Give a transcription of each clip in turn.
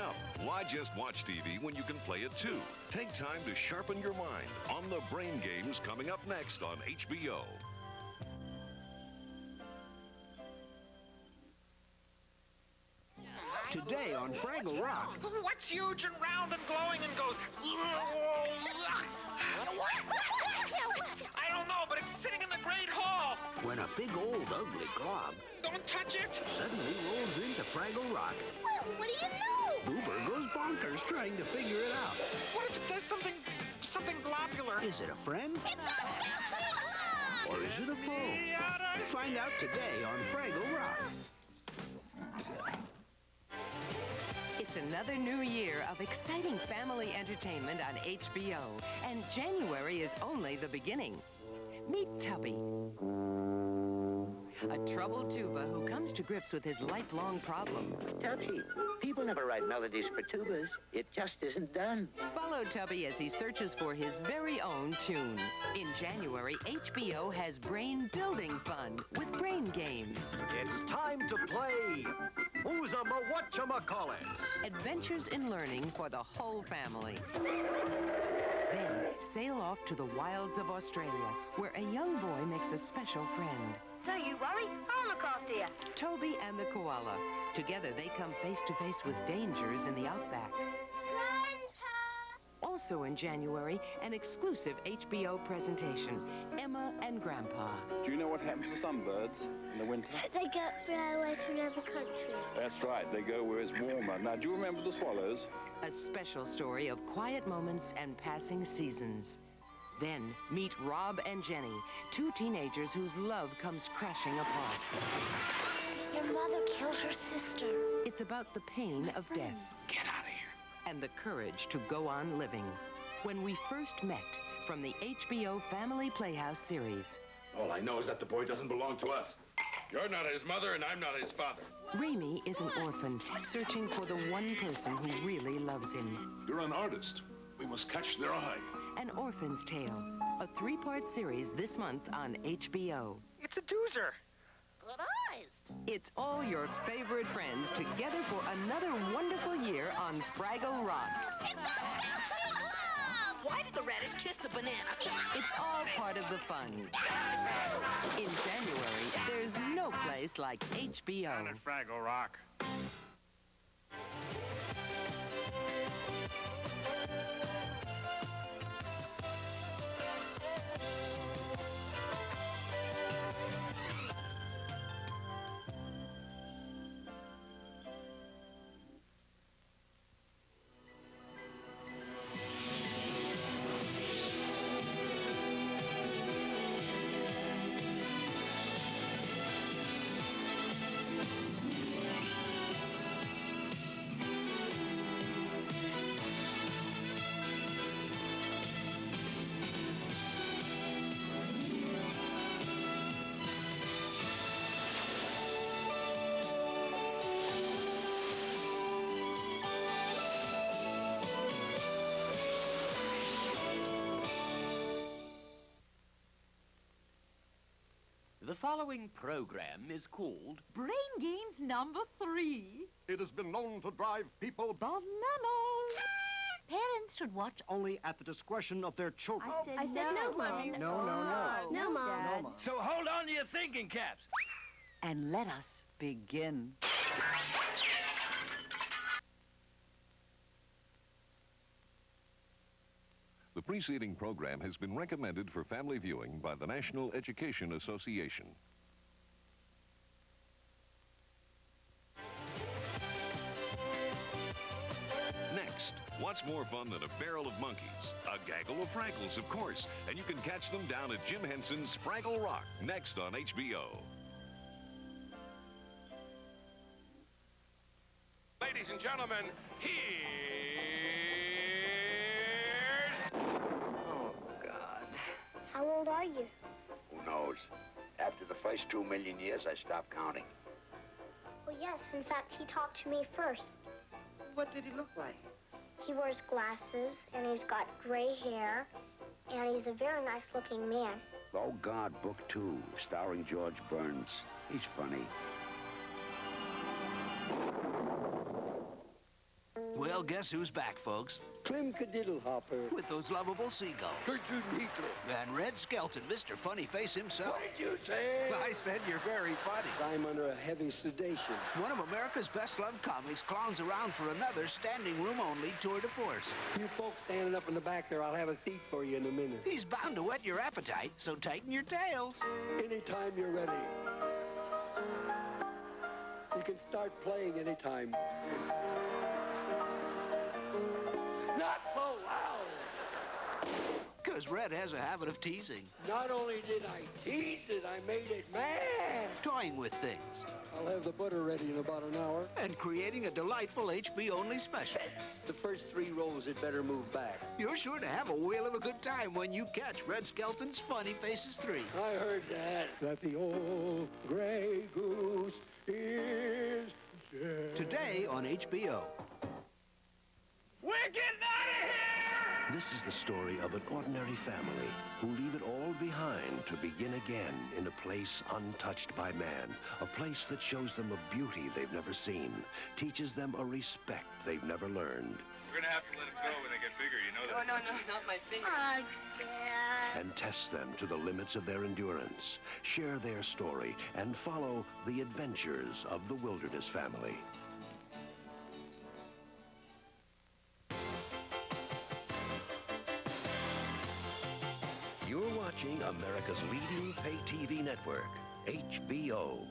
up. Why just watch TV when you can play it too? Take time to sharpen your mind on the Brain Games coming up next on HBO. Today on Fraggle Rock. What's huge and round and glowing and goes... I don't know, but it's sitting in the Great Hall. When a big old ugly glob Don't touch it. suddenly rolls into Fraggle Rock. Well, what do you know? Boober goes bonkers trying to figure it out. What if it does something globular? Is it a friend? It's a Or is it a foe? Find out today on Fraggle Rock. It's another new year of exciting family entertainment on HBO, and January is only the beginning. Meet Tubby, a troubled tuba who comes to grips with his lifelong problem. Tubby, people never write melodies for tubas. It just isn't done. Follow Tubby as he searches for his very own tune. In January, HBO has brain-building fun with Brain Games. It's time to play Who's a Whatchamacallit? Adventures in learning for the whole family. Then, sail off to the wilds of Australia, where a young boy makes a special friend. Don't you worry, I'll look after you. Toby and the koala. Together, they come face to face with dangers in the outback. Also in January, an exclusive HBO presentation, Emma and Grandpa. Do you know what happens to some birds in the winter? They get fly away to another country. That's right, they go where it's warmer. Now, do you remember the swallows? A special story of quiet moments and passing seasons. Then, meet Rob and Jenny, two teenagers whose love comes crashing apart. Your mother killed her sister. It's about the pain of death. Get out of here. And the courage to go on living. When we first met, from the HBO Family Playhouse series. All I know is that the boy doesn't belong to us. You're not his mother, and I'm not his father. Remy is an orphan, searching for the one person who really loves him. You're an artist. We must catch their eye. An Orphan's Tale, a 3-part series this month on HBO. It's a doozer. Good eyes. It's all your favorite friends together for another wonderful year on Fraggle Rock. Why did the radish kiss the banana? It's all part of the fun. In January, there's no place like HBO. Down at Fraggle Rock. The following program is called Brain Games number 3. It has been known to drive people Bananas. Parents should watch only at the discretion of their children. I said no, Mom. No, Mom. No, Mom. So hold on to your thinking caps. And let us begin. The preceding program has been recommended for family viewing by the National Education Association. Next, what's more fun than a barrel of monkeys? A gaggle of Fraggles, of course, and you can catch them down at Jim Henson's Fraggle Rock, next on HBO. Ladies and gentlemen, How old are you? Who knows? After the first 2 million years, I stopped counting. Well, yes. In fact, he talked to me first. What did he look like? He wears glasses, and he's got gray hair, and he's a very nice-looking man. Oh, God, Book 2, starring George Burns. He's funny. Well, guess who's back, folks? Clem Cadiddlehopper. With those lovable seagulls. Gertrude Heathcliff. And Red Skelton, Mr. Funny Face himself. What did you say? I said you're very funny. I'm under a heavy sedation. One of America's best-loved comics clowns around for another standing room only tour de force. You folks standing up in the back there, I'll have a seat for you in a minute. He's bound to whet your appetite, so tighten your tails. Anytime you're ready. You can start playing anytime. Not so loud! Because Red has a habit of teasing. Not only did I tease it, I made it mad! Toying with things. I'll have the butter ready in about an hour. And creating a delightful HB-only special. The first 3 rows had better move back. You're sure to have a whale of a good time when you catch Red Skelton's Funny Faces 3. I heard that. That the old gray goose is dead. Today on HBO. We're getting out of here! This is the story of an ordinary family who leave it all behind to begin again in a place untouched by man, a place that shows them a beauty they've never seen, teaches them a respect they've never learned. We're gonna have to let them go when they get bigger, you know that? No, not my finger. Oh, Dad. And test them to the limits of their endurance, share their story, and follow the adventures of the Wilderness family. You're watching America's leading pay TV network, HBO.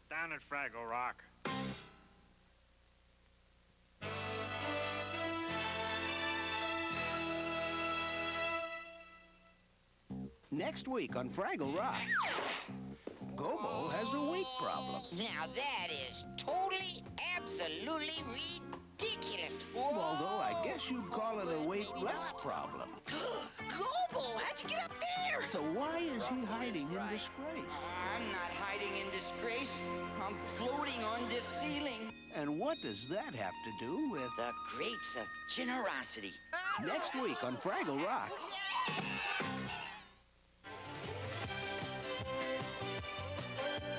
Down at Fraggle Rock. Next week on Fraggle Rock, Gobo has a weight problem. Now that is totally, absolutely ridiculous. Although I guess you'd call it a weight loss problem. Gobo, how'd you get up there? So why is he hiding in disgrace? I'm not hiding in disgrace. I'm floating on this ceiling. And what does that have to do with... The grapes of generosity. Next week on Fraggle Rock.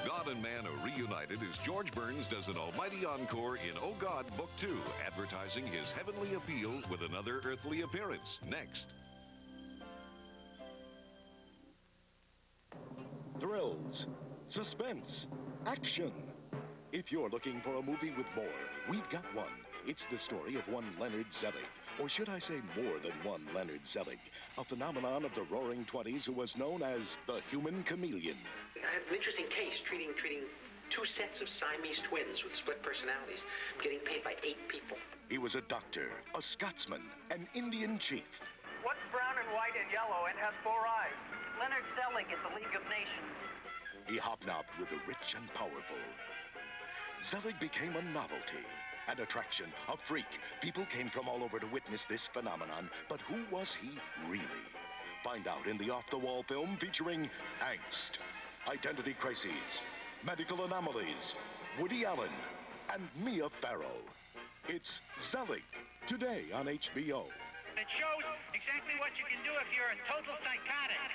God and Man are reunited as George Burns does an almighty encore in Oh God, Book 2, advertising his heavenly appeal with another earthly appearance. Next. Thrills, suspense, action. If you're looking for a movie with more, we've got one. It's the story of one Leonard Zelig, or should I say more than one Leonard Zelig, a phenomenon of the Roaring '20s who was known as the human chameleon. I have an interesting case treating 2 sets of Siamese twins with split personalities, getting paid by 8 people. He was a doctor, a Scotsman, an Indian chief. What's brown and white and yellow and has 4 eyes? Leonard Zelig at the League of Nations. He hobnobbed with the rich and powerful. Zelig became a novelty, an attraction, a freak. People came from all over to witness this phenomenon, but who was he really? Find out in the off-the-wall film featuring angst, identity crises, medical anomalies, Woody Allen, and Mia Farrow. It's Zelig, today on HBO. It shows exactly what you can do if you're a total psychotic.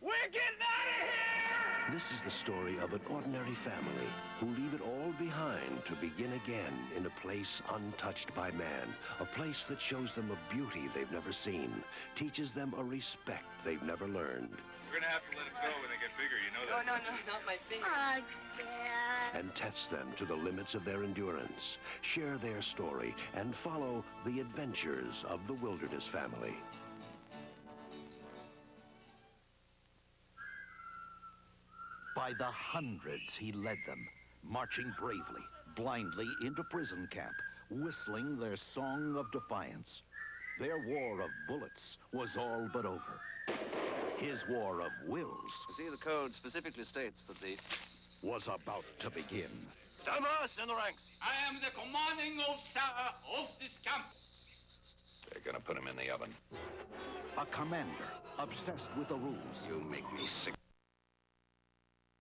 We're getting out of here! This is the story of an ordinary family who leave it all behind to begin again in a place untouched by man, a place that shows them a beauty they've never seen, teaches them a respect they've never learned. We're gonna have to let them go when they get bigger, you know that? No, not my finger. Oh, Dad. And test them to the limits of their endurance, share their story, and follow the adventures of the Wilderness family. By the hundreds, he led them, marching bravely, blindly into prison camp, whistling their song of defiance. Their war of bullets was all but over. His war of wills... You see, the code specifically states that the... was about to begin. Stand fast in the ranks. I am the commanding officer of this camp. They're gonna put him in the oven. A commander obsessed with the rules. You make me sick.